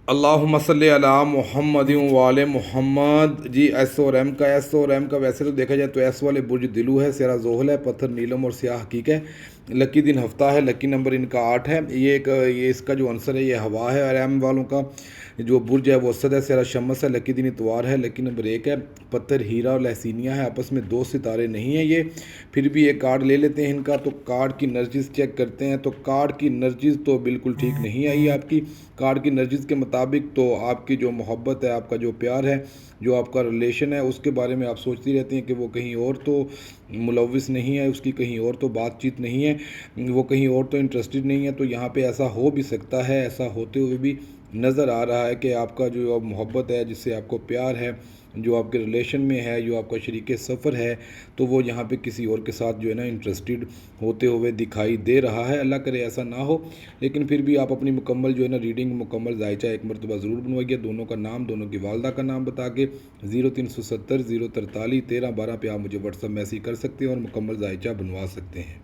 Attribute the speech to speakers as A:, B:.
A: اللہم صلی علی محمد وآل محمد۔ جی ایس اور ایم کا ویسے تو دیکھا جائے تو ایس والے برج دلو ہے، سیرا زحل ہے، پتھر نیلم اور سیاہ حقیق ہے، لکی دن ہفتہ ہے، لکی نمبر ان کا 8 ہے۔ یہ اس کا جو عنصر ہے یہ ہوا ہے، اور ایم والوں کا جو برج ہے وہ اسد ہے، سیرا شمس ہے، لکی دن اتوار ہے، لکی نمبر 1 ہے، پتھر ہیرا اور لہسینیا ہے، آپس میں 2 ستارے نہیں ہیں یہ۔ پھر بھی ایک کارڈ لے لیتے ہیں ان کا، تو کارڈ کی نرجس چیک کرتے ہیں، تو کارڈ کی نرجس تو بالکل ٹھیک نہیں آئی آپ کی۔ کارڈ کی نرجس کے مطابق تو آپ کی جو محبت ہے، آپ کا جو پیار ہے، جو آپ کا ریلیشن ہے، اس کے بارے میں آپ سوچتی رہتی ہیں کہ وہ کہیں اور تو ملوث نہیں ہے، اس کی کہیں اور تو بات چیت نہیں ہے، وہ کہیں اور تو انٹرسٹڈ نہیں ہے۔ تو یہاں پہ ایسا ہو بھی سکتا ہے، ایسا ہوتے ہوئے بھی نظر آ رہا ہے کہ آپ کا جو محبت ہے، جس سے آپ کو پیار ہے، جو آپ کے ریلیشن میں ہے، جو آپ کا شریک سفر ہے، تو وہ یہاں پہ کسی اور کے ساتھ جو ہے نا انٹرسٹڈ ہوتے ہوئے دکھائی دے رہا ہے۔ اللہ کرے ایسا نہ ہو، لیکن پھر بھی آپ اپنی مکمل جو ہے نا ریڈنگ مکمل ذائچہ ایک مرتبہ ضرور بنوائیے، دونوں کا نام، دونوں کی والدہ کا نام بتا کے 0370 043 13 12 پہ آپ مجھے واٹس ایپ میسیج کر سکتے ہیں اور مکمل ذائچہ بنوا سکتے ہیں۔